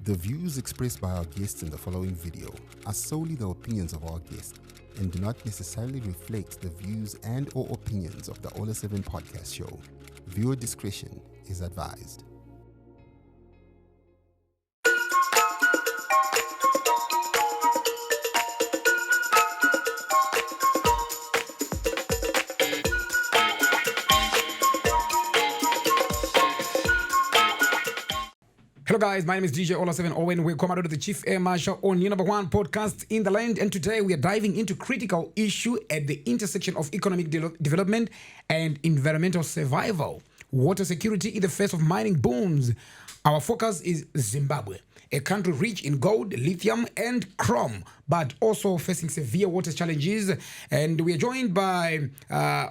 The views expressed by our guests in the following video are solely the opinions of our guests and do not necessarily reflect the views and or opinions of the Ola 7 podcast show. Viewer discretion is advised. Hello guys, my name is DJ Ola 7 Owen. Welcome to the Chief Air Marshal on your number one podcast in the land. And today we are diving into critical issue at the intersection of economic development and environmental survival. Water security in the face of mining booms. Our focus is Zimbabwe, a country rich in gold, lithium, and chrome, but also facing severe water challenges. And we are joined by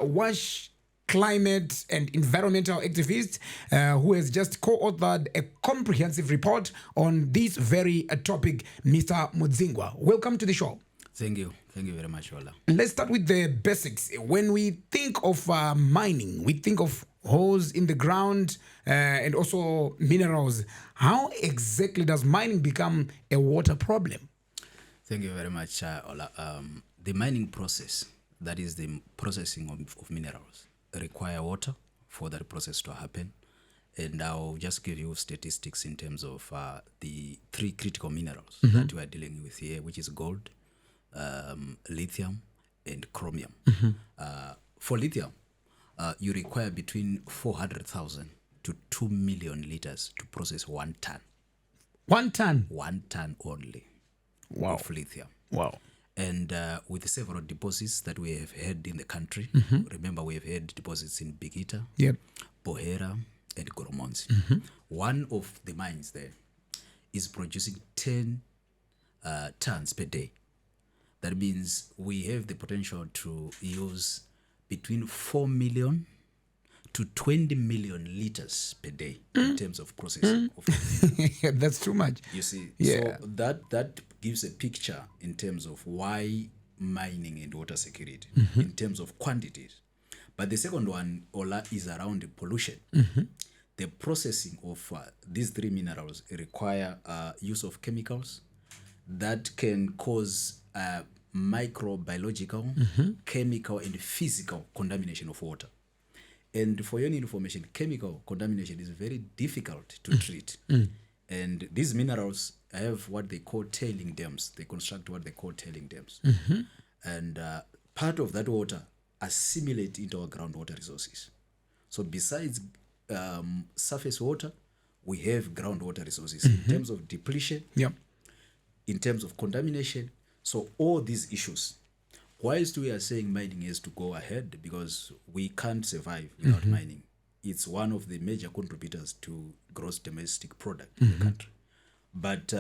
Wash climate and environmental activist who has just co-authored a comprehensive report on this very topic, Mr. Mudzingwa. Welcome to the show. Thank you. Thank you very much, Ola. Let's start with the basics. When we think of mining, we think of holes in the ground and also minerals. How exactly does mining become a water problem? Thank you very much, Ola. The mining process, that is the processing of minerals, require water for that process to happen. And I'll just give you statistics in terms of the three critical minerals that we are dealing with here, which is gold, lithium, and chromium. For lithium, you require between 400,000 to 2 million liters to process 1 ton. 1 ton? 1 ton only of lithium. Wow. And with several deposits that we have had in the country, remember we have had deposits in Bigita, Bohera, and Goromonzi. One of the mines there is producing 10 tons per day. That means we have the potential to use between 4 million to 20 million liters per day in terms of processing. That's too much. You see, Yeah. so that gives a picture in terms of why mining and water security, in terms of quantities. But the second one, Ola, is around the pollution. The processing of these three minerals require use of chemicals that can cause microbiological, chemical, and physical contamination of water. And for your information, chemical contamination is very difficult to treat. And these minerals have what they call tailing dams. They construct what they call tailing dams. And part of that water assimilate into our groundwater resources. So besides surface water, we have groundwater resources in terms of depletion, in terms of contamination. So all these issues, whilst we are saying mining has to go ahead because we can't survive without mining, it's one of the major contributors to gross domestic product in the country. But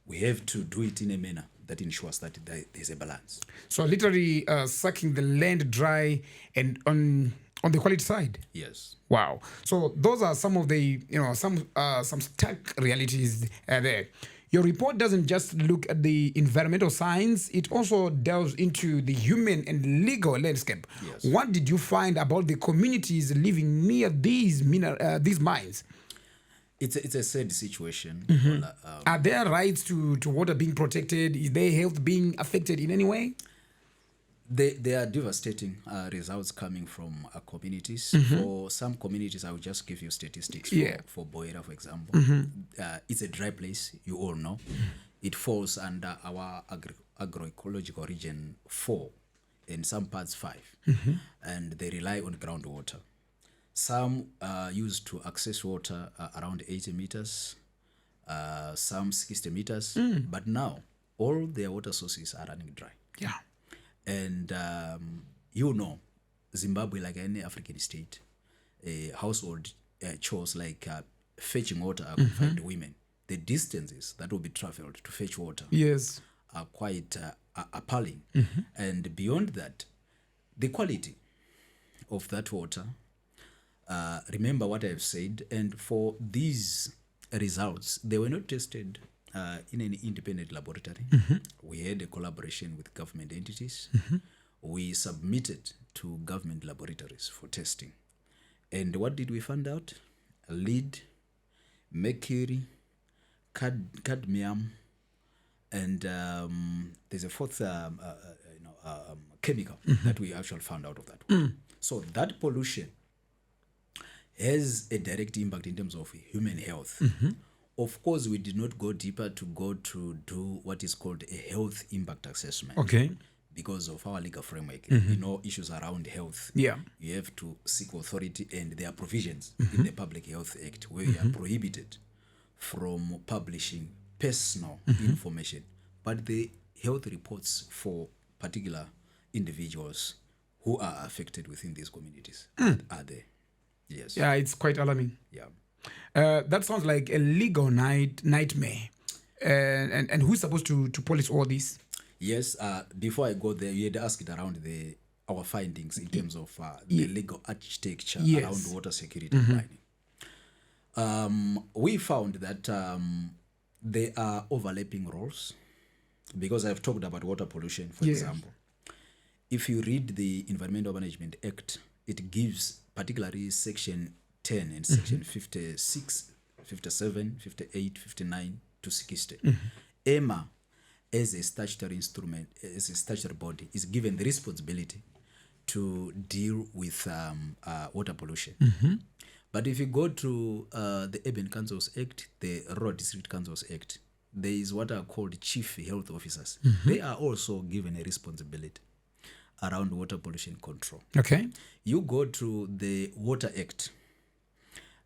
we have to do it in a manner that ensures that there's a balance. So literally sucking the land dry and on the quality side. Yes. Wow. So those are some of the, some stark realities there. Your report doesn't just look at the environmental science, it also delves into the human and legal landscape. Yes. What did you find about the communities living near these mines? It's a sad situation. Are their rights to water being protected? Is their health being affected in any way? There are devastating results coming from communities. For some communities, I will just give you statistics. For Bohera, for example, it's a dry place, you all know. It falls under our agroecological region 4 and some parts 5. And they rely on groundwater. Some used to access water around 80 meters, some 60 meters. But now, all their water sources are running dry. Yeah. And Zimbabwe, like any African state, household chores like fetching water are confined to women. The distances that will be traveled to fetch water are quite appalling. And beyond that, the quality of that water, remember what I've said, and for these results, they were not tested in an independent laboratory. We had a collaboration with government entities. We submitted to government laboratories for testing. And what did we find out? Lead, mercury, cadmium, and there's a fourth chemical that we actually found out of that. So that pollution has a direct impact in terms of human health. Of course, we did not go deeper to do what is called a health impact assessment. Okay. Because of our legal framework, you know, issues around health. Yeah. You have to seek authority, and there are provisions in the Public Health Act where you are prohibited from publishing personal information. But the health reports for particular individuals who are affected within these communities are there. Yes. Yeah, it's quite alarming. Yeah. That sounds like a legal nightmare. And who's supposed to police all this? Yes. Before I go there, you had asked around our findings in terms of the legal architecture around water security and mining. We found that there are overlapping roles, because I've talked about water pollution, for example. If you read the Environmental Management Act, it gives particularly Section 10 and Section 56, 57, 58, 59 to 60. EMA, as a statutory instrument, as a statutory body, is given the responsibility to deal with water pollution. But if you go to the Urban Councils Act, the Rural District Councils Act, there is what are called chief health officers. They are also given a responsibility around water pollution control. Okay. You go to the Water Act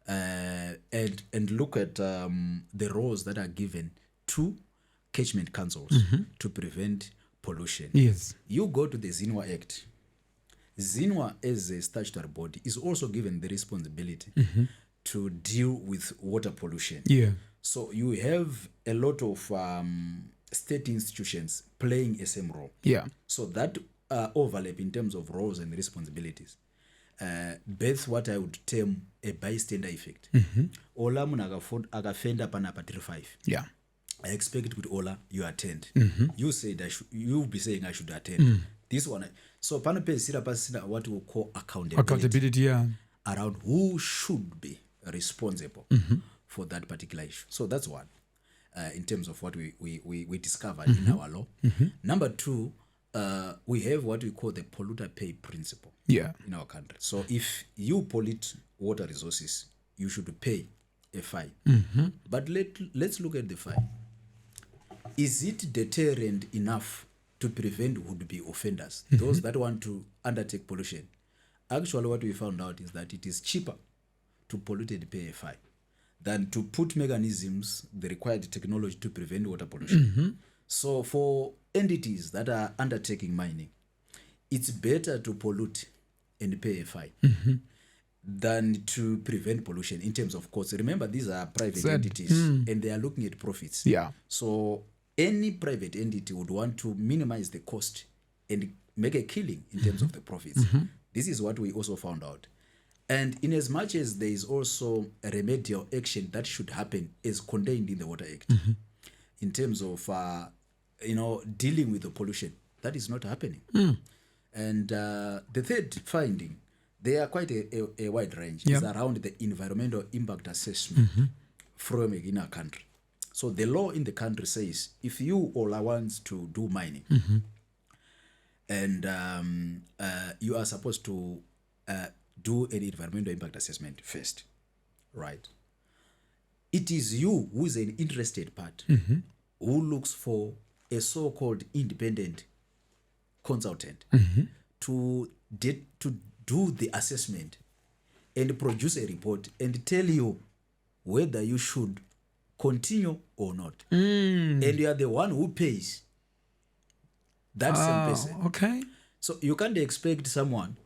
and look at the roles that are given to catchment councils to prevent pollution. Yes. You go to the Mudzingwa Act. Mudzingwa, as a statutory body, is also given the responsibility to deal with water pollution. Yeah. So you have a lot of state institutions playing a same role. Yeah. So that overlap in terms of roles and responsibilities birth what I would term a bystander effect. Ola muna akafenda panapa 35. Yeah. I expect with Ola you attend. You said you'll be saying I should attend. This one. So panapesira what we call accountability Yeah. around who should be responsible for that particular issue. So that's one. In terms of what we discovered in our law. Number two, we have what we call the polluter pay principle in our country. So if you pollute water resources, you should pay a fine. But let's look at the fine. Is it deterrent enough to prevent would-be offenders, those that want to undertake pollution? Actually, what we found out is that it is cheaper to pollute and pay a fine than to put mechanisms, the required technology to prevent water pollution. So for entities that are undertaking mining, it's better to pollute and pay a fine than to prevent pollution in terms of costs. Remember, these are private entities and they are looking at profits. Yeah. So any private entity would want to minimize the cost and make a killing in terms of the profits. This is what we also found out. And in as much as there is also a remedial action that should happen as contained in the Water Act, in terms of dealing with the pollution, that is not happening. And the third finding, they are quite a wide range. It's around the environmental impact assessment framework in our country. So the law in the country says if you all are wants to do mining and you are supposed to do an environmental impact assessment first, right? It is you who is an interested party who looks for a so-called independent consultant to do the assessment and produce a report and tell you whether you should continue or not. And you are the one who pays that same person. Okay. So you can't expect someone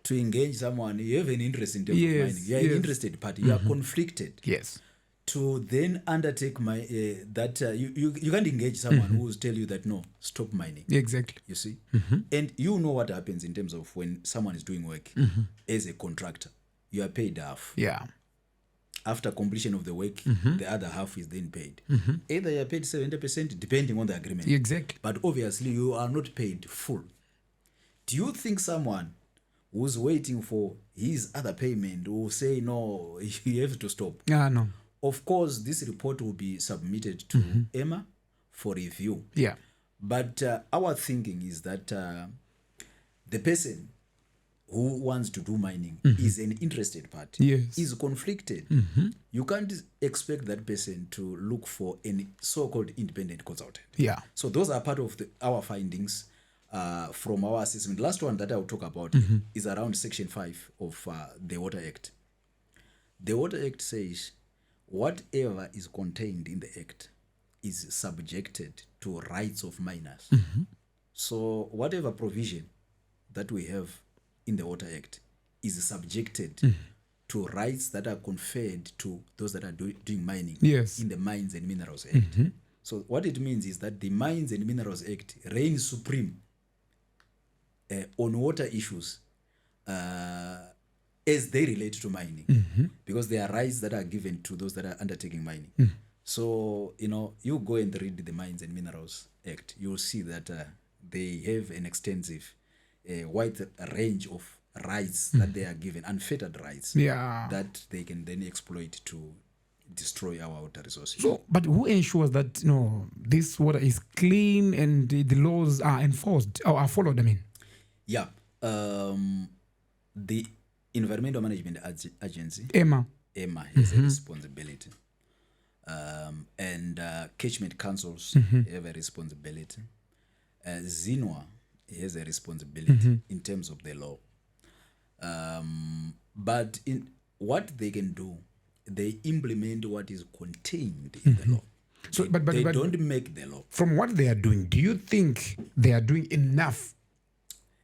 to engage someone. You have an interest in terms of mining. You are an interested party. You are conflicted. Yes. To then undertake you can't engage someone who will tell you that no, stop mining. Exactly. You see? And you know what happens in terms of when someone is doing work as a contractor. You are paid half. Yeah. After completion of the work, the other half is then paid. Either you are paid 70%, depending on the agreement. Exactly. But obviously, you are not paid full. Do you think someone who's waiting for his other payment will say, no, you have to stop? No. Of course, this report will be submitted to EMA for review. Yeah. But our thinking is that the person who wants to do mining is an interested party, Yes. is conflicted. You can't expect that person to look for any so-called independent consultant. Yeah. So those are part of our findings from our assessment. Last one that I will talk about is around Section 5 of the Water Act. The Water Act says whatever is contained in the Act is subjected to rights of miners. So whatever provision that we have in the Water Act is subjected to rights that are conferred to those that are doing mining Yes. in the Mines and Minerals Act. So what it means is that the Mines and Minerals Act reigns supreme on water issues as they relate to mining, because there are rights that are given to those that are undertaking mining. So, you go and read the Mines and Minerals Act, you'll see that they have an extensive, wide range of rights that they are given, unfettered rights, Yeah. that they can then exploit to destroy our water resources. So, but who ensures that this water is clean and the laws are enforced or are followed? I mean, Yeah. The Environmental Management Agency, EMA. EMA, has a responsibility. And catchment councils have a responsibility. Zinwa has a responsibility in terms of the law. But in what they can do, they implement what is contained in the law. So, but they don't make the law from what they are doing, do you think they are doing enough?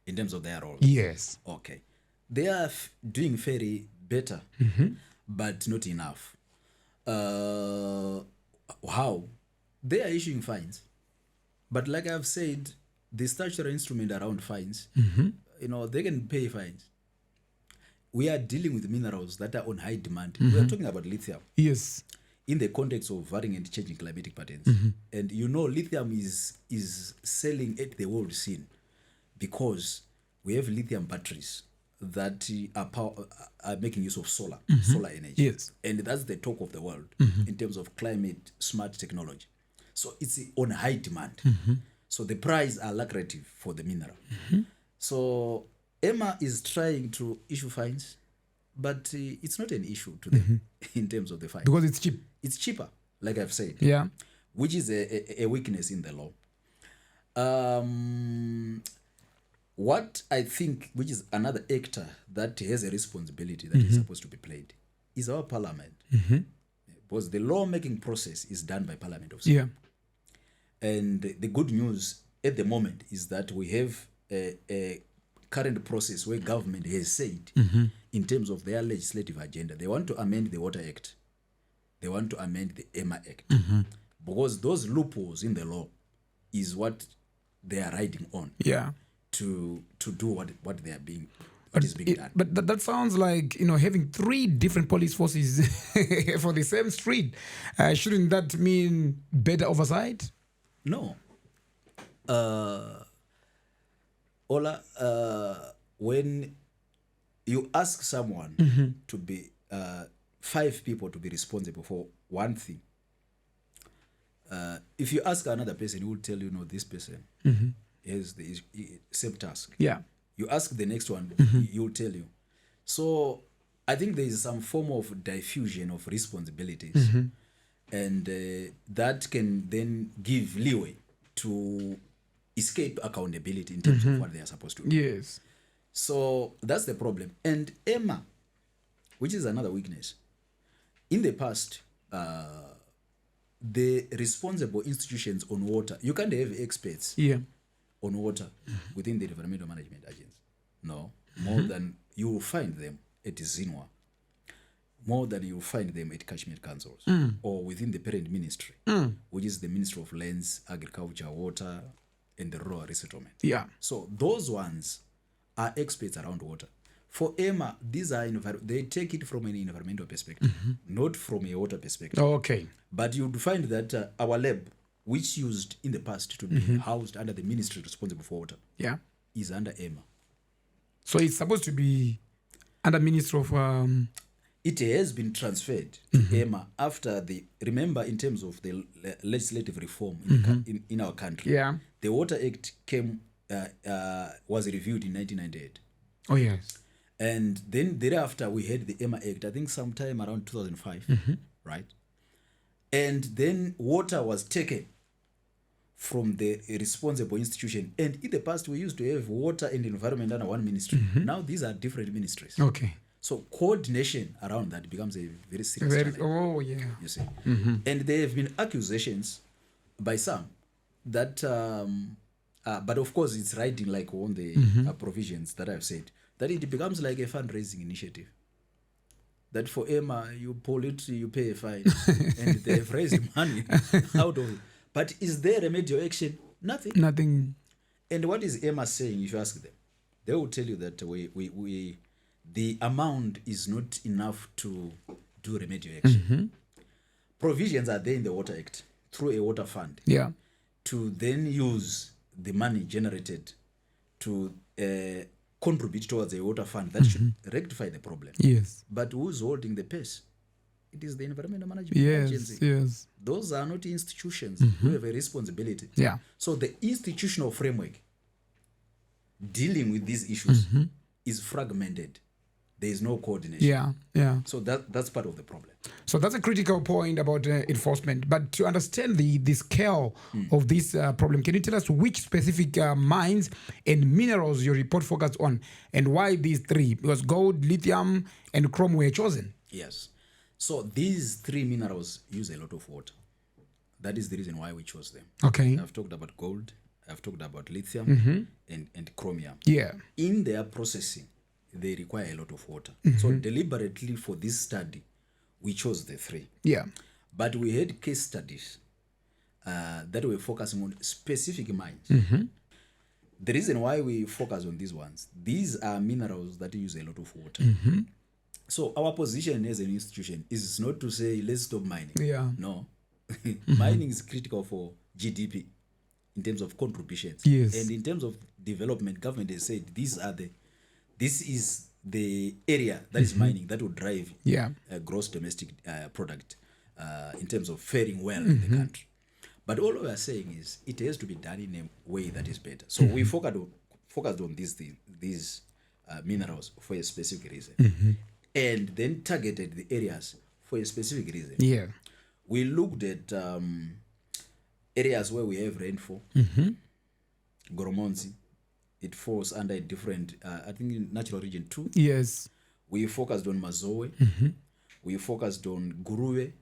in terms of their role. Yes. Okay. They are doing fairly better, but not enough. How? They are issuing fines. But like I've said, the statutory instrument around fines, they can pay fines. We are dealing with minerals that are on high demand. We are talking about lithium. Yes. In the context of varying and changing climatic patterns. And lithium is selling at the world scene because we have lithium batteries that are making use of solar energy. Yes. And that's the talk of the world in terms of climate smart technology. So it's on high demand. So the price are lucrative for the mineral. So EMA is trying to issue fines, but it's not an issue to them in terms of the fine. Because it's cheap. It's cheaper, like I've said. Yeah. Which is a weakness in the law. What I think, which is another actor that has a responsibility that is supposed to be played, is our parliament. Because the law-making process is done by Parliament of Zimbabwe. Yeah. And the good news at the moment is that we have a current process where government has said, in terms of their legislative agenda, they want to amend the Water Act. They want to amend the EMA Act. Because those loopholes in the law is what they are riding on. Yeah. To do what they are what is being done. But that sounds like having 3 different police forces for the same street. Shouldn't that mean better oversight? No. Ola, when you ask someone to be 5 people to be responsible for one thing, if you ask another person, he will tell you, no, this person has the same task. Yeah. You ask the next one, he will tell you. So I think there is some form of diffusion of responsibilities, and that can then give leeway to escape accountability in terms of what they are supposed to do. Yes. So that's the problem. And EMA, which is another weakness, in the past, the responsible institutions on water, you can't have experts on water within the Environmental Management Agency. No, more than you will find them at Zinwa, more than you will find them at catchment councils or within the parent ministry, which is the Ministry of Lands, Agriculture, Water, and the Rural Resettlement. Yeah. So those ones are experts around water. For EMA, these are they take it from an environmental perspective, not from a water perspective. Okay. But you'd find that our lab, which used in the past to be housed under the ministry responsible for water, is under EMA. So it's supposed to be under Ministry of... It has been transferred to EMA after remember in terms of the legislative reform in our country. Yeah. The Water Act was reviewed in 1998. Oh, yes. And then thereafter we had the EMA Act, I think sometime around 2005, right? And then water was taken from the responsible institution. And in the past, we used to have water and environment under one ministry. Now these are different ministries. Okay. So coordination around that becomes a very serious challenge. Oh, yeah. You see. And there have been accusations by some that, but of course it's riding like on the provisions that I've said, that it becomes like a fundraising initiative. That for EMA, you pollute, you pay a fine, and they've raised money out of it. But is there remedial action? Nothing. Nothing. And what is EMA saying? If you ask them, they will tell you that the amount is not enough to do remedial action. Provisions are there in the Water Act through a water fund. Yeah. To then use the money generated to contribute towards a water fund that should rectify the problem. Yes. But who's holding the pace? It is the Environmental Management Yes. Agency. Yes. Those are not institutions who have a responsibility. Yeah. So the institutional framework dealing with these issues is fragmented. There is no coordination. Yeah. Yeah. So that's part of the problem. So that's a critical point about enforcement. But to understand the scale of this problem, can you tell us which specific mines and minerals your report focused on, and why these three? Because gold, lithium, and chrome were chosen. Yes. So these three minerals use a lot of water. That is the reason why we chose them. Okay. I've talked about gold, I've talked about lithium and chromium. Yeah. In their processing, they require a lot of water. So deliberately for this study, we chose the three. Yeah. But we had case studies that were focusing on specific mines. The reason why we focus on these ones, these are minerals that use a lot of water. So our position as an institution is not to say, let's stop mining. Yeah. No. Mining is critical for GDP in terms of contributions. Yes. And in terms of development, government has said this is the area that is mining that will drive gross domestic product in terms of faring well in the country. But all we are saying is it has to be done in a way that is better. So we focused on these minerals for a specific reason, and then targeted the areas for a specific reason. Yeah. We looked at areas where we have rainfall. Goromonzi, it falls under a different, I think, in natural region 2. Yes. We focused on Mazowe. We focused on Guruwe.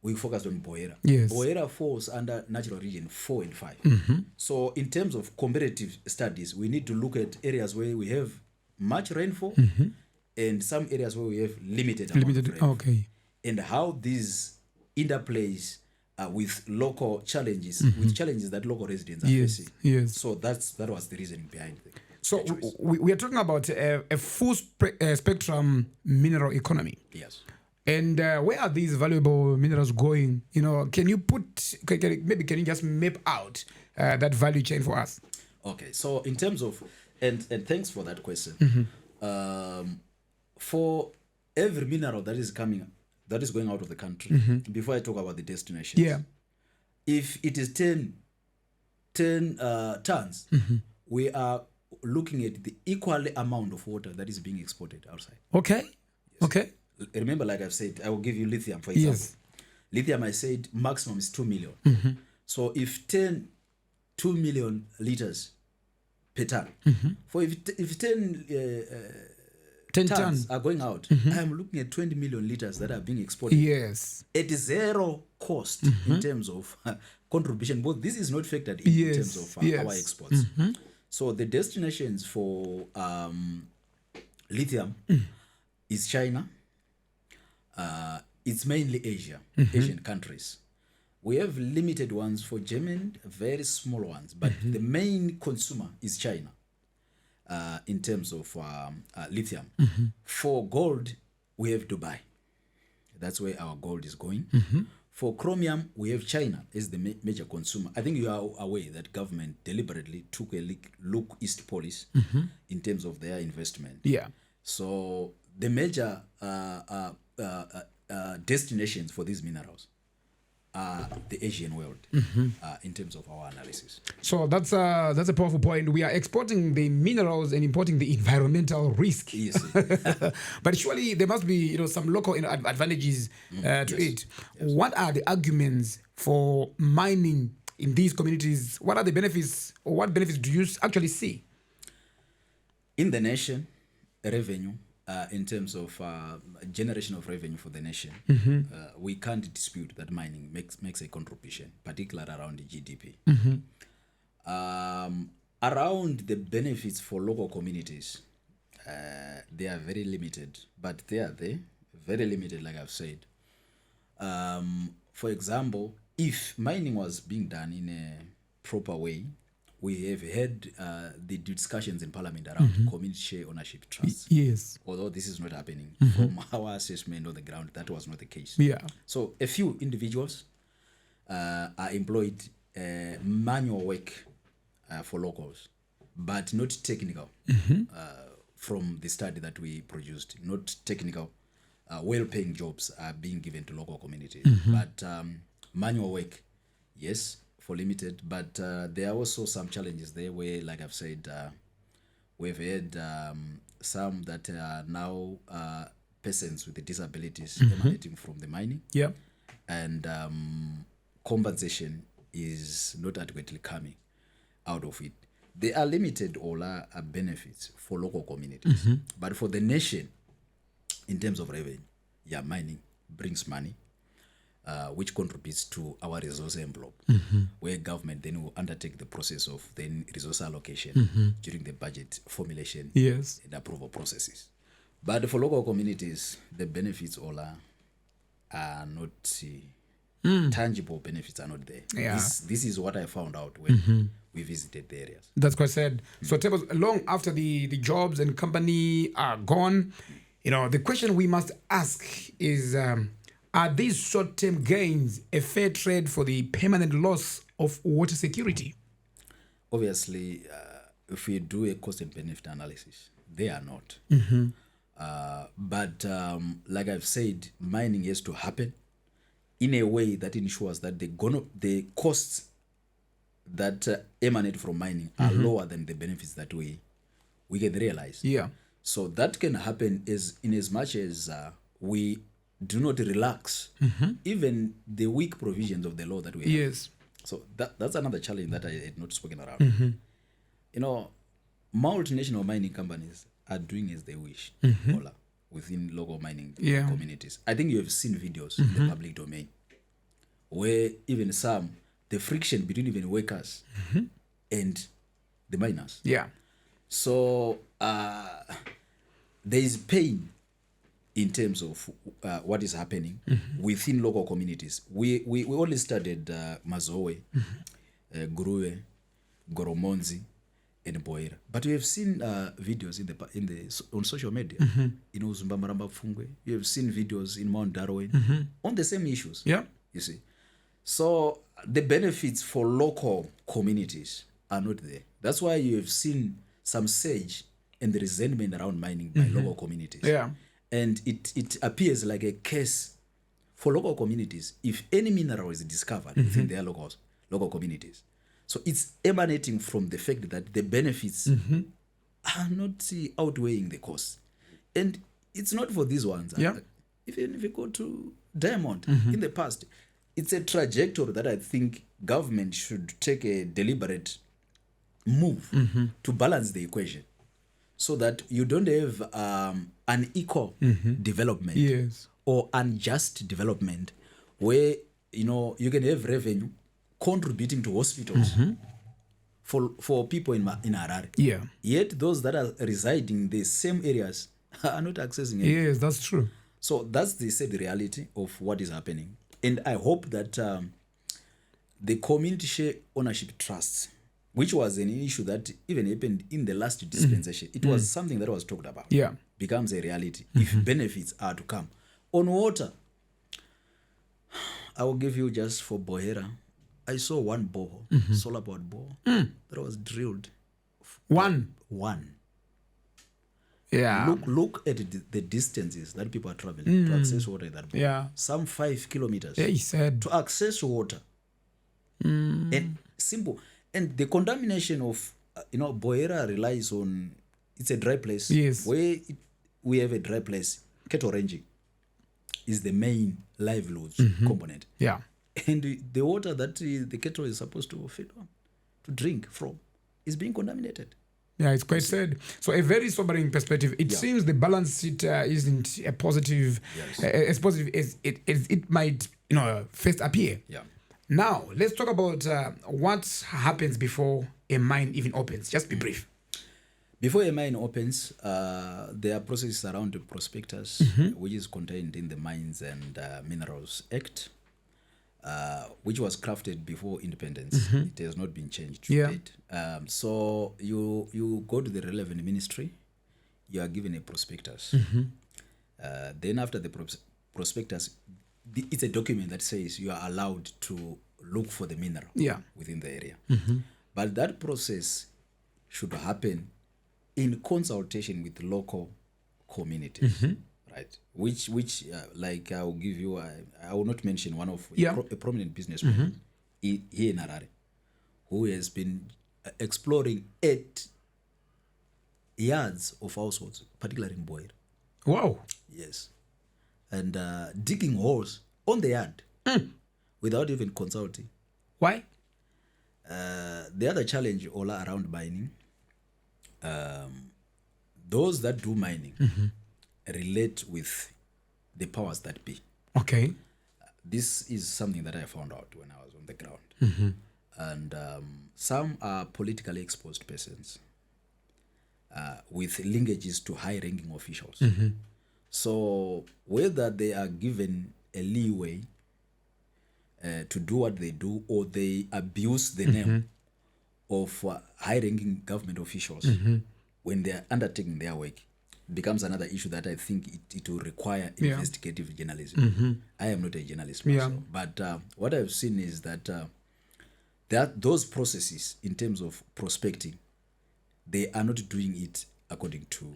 We focused on Boera. Yes. Boera falls under natural region 4 and 5. So in terms of comparative studies, we need to look at areas where we have much rainfall and some areas where we have limited amount of rainfall. Okay. And how these interplays with local challenges, with challenges that local residents are facing. Yes. So that was the reasoning behind it. So we are talking about a full spectrum mineral economy. Yes. And where are these valuable minerals going? You know, can you can you just map out that value chain for us? Okay. So in terms of, and thanks for that question. For every mineral that is going out of the country, before I talk about the destinations, if it is 10 tons, we are looking at the equal amount of water that is being exported outside. Okay. Yes. Okay. Remember, like I've said, I will give you lithium, for example. Yes. Lithium, I said, maximum is 2 million. So if 2 million liters per ton, for if 10 tons are going out, I am looking at 20 million liters that are being exported. Yes. At zero cost in terms of contribution. But this is not factored in terms of our exports. So the destinations for lithium is China. It's mainly Asia, Asian countries. We have limited ones for Germany, very small ones, but the main consumer is China in terms of lithium. For gold, we have Dubai. That's where our gold is going. For chromium, we have China as the major consumer. I think you are aware that government deliberately took a look east policy in terms of their investment. Yeah. So the major destinations for these minerals are the Asian world in terms of our analysis. So that's a powerful point. We are exporting the minerals and importing the environmental risk. Yes. But surely there must be some local advantages to it. Yes. What are the arguments for mining in these communities? What are the benefits, or what benefits do you actually see? In the nation, revenue, in terms of generation of revenue for the nation, we can't dispute that mining makes a contribution, particularly around the GDP. Around the benefits for local communities, they are very limited, but they are there, very limited, like I've said. For example, if mining was being done in a proper way, we have had the discussions in Parliament around community share ownership trusts. Yes. Although this is not happening, from our assessment on the ground, that was not the case. Yeah. So a few individuals are employed manual work for locals, but not technical. From the study that we produced, not technical, well-paying jobs are being given to local communities. But manual work, yes, for limited, but there are also some challenges there where, like I've said, we've had some that are now persons with the disabilities emanating from the mining. Yeah. And compensation is not adequately coming out of it. There are limited or benefits for local communities, but for the nation, in terms of revenue, mining brings money, which contributes to our resource envelope, where government then will undertake the process of then resource allocation during the budget formulation and approval processes. But for local communities, the benefits all are not tangible. Benefits are not there. Yeah. This is what I found out when we visited the areas. That's quite sad. So tables long after the jobs and company are gone, the question we must ask is, are these short-term gains a fair trade for the permanent loss of water security? Obviously, if we do a cost and benefit analysis, they are not. But like I've said, mining has to happen in a way that ensures that the costs that emanate from mining are lower than the benefits that we can realize. Yeah. So that can happen in as much as we do not relax even the weak provisions of the law that we have. Yes. So that's another challenge that I had not spoken around. Multinational mining companies are doing as they wish within local mining communities. I think you have seen videos in the public domain where even the friction between even workers and the miners. Yeah. So there is pain in terms of what is happening within local communities. We only studied Mazowe, Guruwe, Goromonzi, and Boera, but we have seen videos on social media. Zumbamaramba Fungwe. You have seen videos in Mount Darwin on the same issues. Yeah. You see, so the benefits for local communities are not there. That's why you have seen some surge and the resentment around mining by local communities. Yeah. And it appears like a case for local communities if any mineral is discovered within their local communities. So it's emanating from the fact that the benefits are not outweighing the costs. And it's not for these ones. Yeah. Even if you go to Diamond in the past, it's a trajectory that I think government should take a deliberate move to balance the equation so that you don't have unequal development or unjust development where you can have revenue contributing to hospitals for people in Harare. Yeah. Yet those that are residing in the same areas are not accessing it. Yes, that's true. So that's the sad reality of what is happening. And I hope that the community share ownership trusts, which was an issue that even happened in the last dispensation, it was something that was talked about, becomes a reality if benefits are to come. On water, I will give you just for Bohera. I saw one borehole, solar powered borehole, that was drilled. One. Yeah. Look at the distances that people are traveling to access water in that border. Yeah. Some 5 kilometers Yeah, he said. to access water. And simple. And the contamination of, Boera relies on, it's a dry place. Yes. We have a dry place, cattle ranging is the main livelihoods component. Yeah. And the water that the cattle is supposed to feed on, to drink from, is being contaminated. Yeah, it's quite sad. So a very sobering perspective. It seems the balance sheet isn't a positive, as positive as it might, first appear. Yeah. Now, let's talk about what happens before a mine even opens. Just be brief. Before a mine opens, there are processes around the prospectus, which is contained in the Mines and Minerals Act, which was crafted before independence. It has not been changed to date. So you go to the relevant ministry, you are given a prospectus. Then after the prospectus, it's a document that says you are allowed to look for the mineral within the area. But that process should happen in consultation with local communities, right? Which like I will give you, I will not mention one of a prominent businessman here in Harare, who has been exploring 8 yards of households, particularly in Boer. Wow. Yes. And digging holes on the yard without even consulting. Why? The other challenge all around mining, those that do mining relate with the powers that be. Okay. This is something that I found out when I was on the ground. And some are politically exposed persons with linkages to high-ranking officials. So whether they are given a leeway to do what they do, or they abuse the name of high-ranking government officials when they are undertaking their work, becomes another issue that I think it will require investigative journalism. I am not a journalist myself, but what I've seen is that those processes in terms of prospecting, they are not doing it according to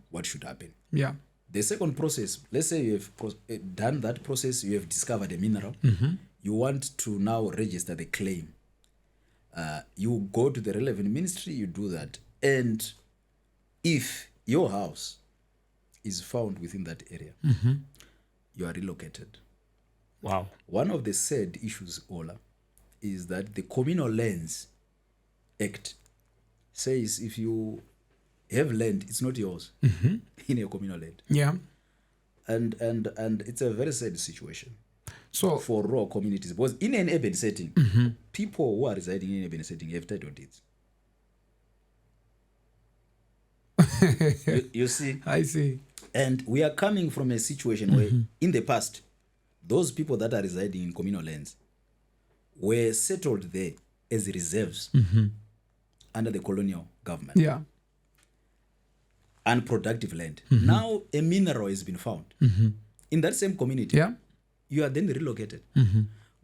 what should happen. Yeah. The second process, let's say you have done that process, you have discovered a mineral, you want to now register the claim. You go to the relevant ministry, you do that. And if your house is found within that area, you are relocated. Wow. One of the sad issues, Ola, is that the Communal Lands Act says if you have land, it's not yours in a communal land. Yeah. And it's a very sad situation. So for rural communities, because in an urban setting, people who are residing in an urban setting have title deeds. you see? I see. And we are coming from a situation where in the past, those people that are residing in communal lands were settled there as reserves under the colonial government. Yeah. Unproductive land. Now a mineral has been found in that same community. Yeah. You are then relocated.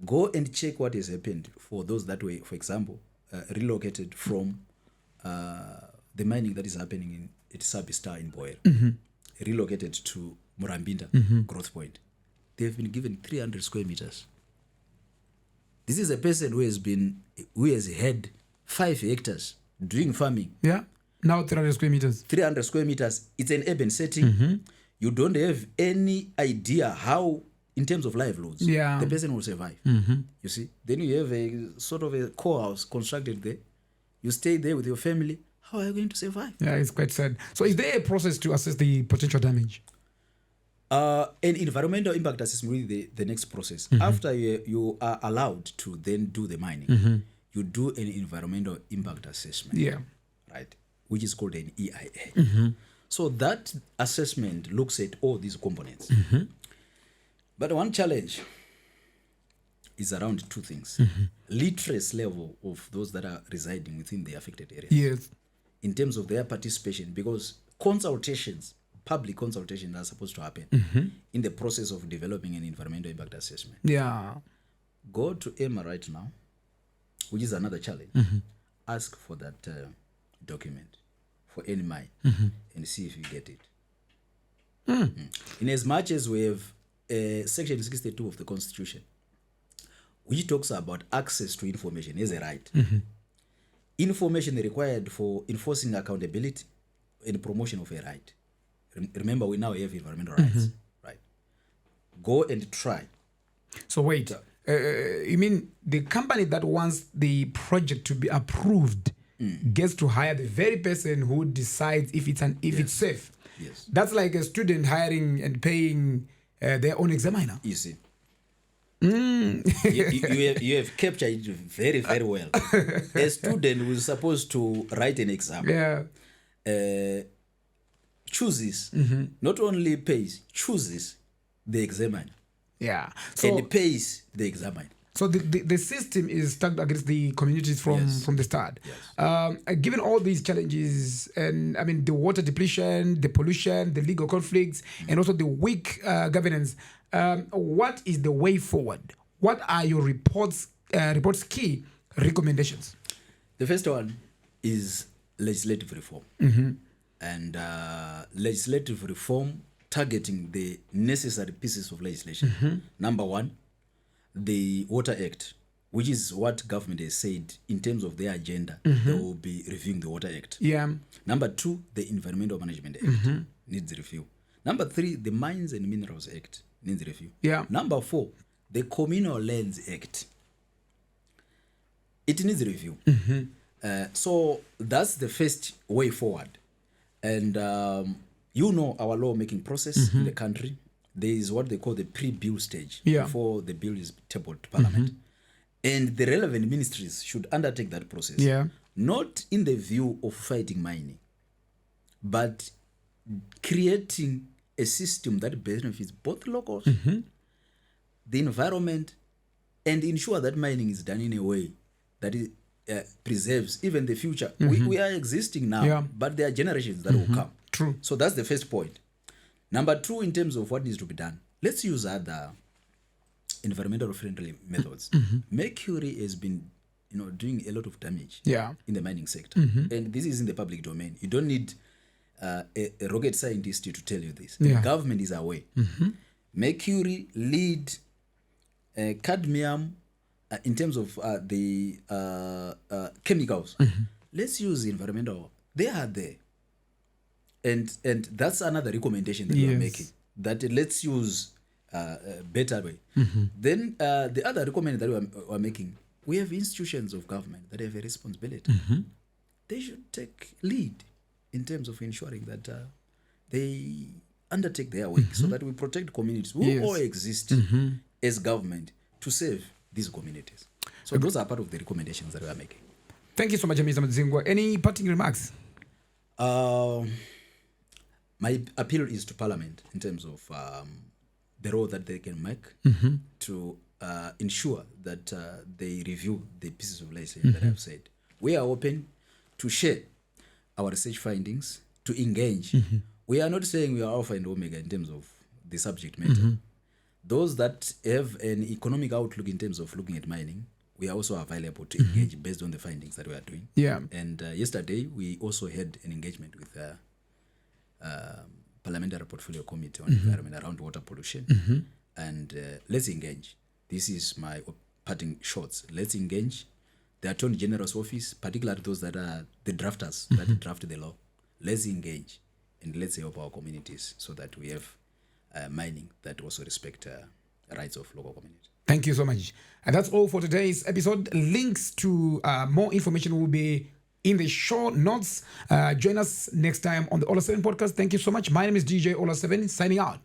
Go and check what has happened for those that were, for example, relocated from the mining that is happening at Sabistar in Boer, relocated to Murambinda, Growth Point. They have been given 300 square meters. This is a person who has had 5 hectares doing farming. Yeah. Now 300 square meters. 300 square meters. It's an urban setting. You don't have any idea how, in terms of livelihoods, the person will survive. You see? Then you have a sort of a core house constructed there. You stay there with your family. How are you going to survive? Yeah, it's quite sad. So is there a process to assess the potential damage? An environmental impact assessment will be the next process. After you are allowed to then do the mining, you do an environmental impact assessment. Yeah. Right? Which is called an EIA. So that assessment looks at all these components. But one challenge is around 2 things. Literacy level of those that are residing within the affected areas. Yes. In terms of their participation, because public consultations are supposed to happen in the process of developing an environmental impact assessment. Yeah. Go to EMA right now, which is another challenge. Ask for that document for any mine and see if you get it. In as much as we have Section 62 of the Constitution, which talks about access to information as a right. Information required for enforcing accountability and promotion of a right. Remember, we now have environmental rights, right? Go and try. So wait, you mean the company that wants the project to be approved gets to hire the very person who decides if it's safe? Yes. That's like a student hiring and paying their own examiner. You see. You have captured it very, very well. A student who is supposed to write an exam chooses, not only pays, chooses the examiner. Yeah. So, and pays the examiner. So the system is stacked against the communities from the start. Yes. Given all these challenges, and I mean the water depletion, the pollution, the legal conflicts, and also the weak governance, what is the way forward? What are your report's key recommendations? The first one is legislative reform. And legislative reform targeting the necessary pieces of legislation. Number one, the Water Act, which is what government has said in terms of their agenda. They will be reviewing the Water Act. Yeah. Number two, the Environmental Management Act needs review. Number three, the Mines and Minerals Act needs review. Yeah. Number four, the Communal Lands Act. It needs review. So that's the first way forward. And you know our lawmaking process in the country. There is what they call the pre-bill stage before the bill is tabled to Parliament. And the relevant ministries should undertake that process. Yeah. Not in the view of fighting mining, but creating a system that benefits both locals, the environment, and ensure that mining is done in a way that it preserves even the future. We are existing now, but there are generations that will come. True. So that's the first point. Number two, in terms of what needs to be done, let's use other environmental friendly methods. Mercury has been doing a lot of damage in the mining sector. And this is in the public domain. You don't need a rocket scientist to tell you this. The government is aware. Mercury, lead, cadmium, in terms of the chemicals. Let's use environmental. They are there. And that's another recommendation that we are making, that let's use a better way. Then the other recommendation that we are making, we have institutions of government that have a responsibility. They should take lead in terms of ensuring that they undertake their work so that we protect communities who all exist as government to save these communities. So those are part of the recommendations that we are making. Thank you so much, Mr. Mudzingwa. Any parting remarks? My appeal is to Parliament in terms of the role that they can make to ensure that they review the pieces of legislation that I've said. We are open to share our research findings, to engage. We are not saying we are alpha and omega in terms of the subject matter. Those that have an economic outlook in terms of looking at mining, we are also available to engage based on the findings that we are doing. Yeah. And yesterday, we also had an engagement with Parliamentary Portfolio Committee on Environment around water pollution. And let's engage. This is my parting shots. Let's engage the Attorney General's office, particularly those that are the drafters that draft the law. Let's engage and let's help our communities so that we have mining that also respect rights of local communities. Thank you so much. And that's all for today's episode. Links to more information will be in the show notes. Join us next time on the Ola 7 podcast. Thank you so much. My name is DJ Ola 7 signing out.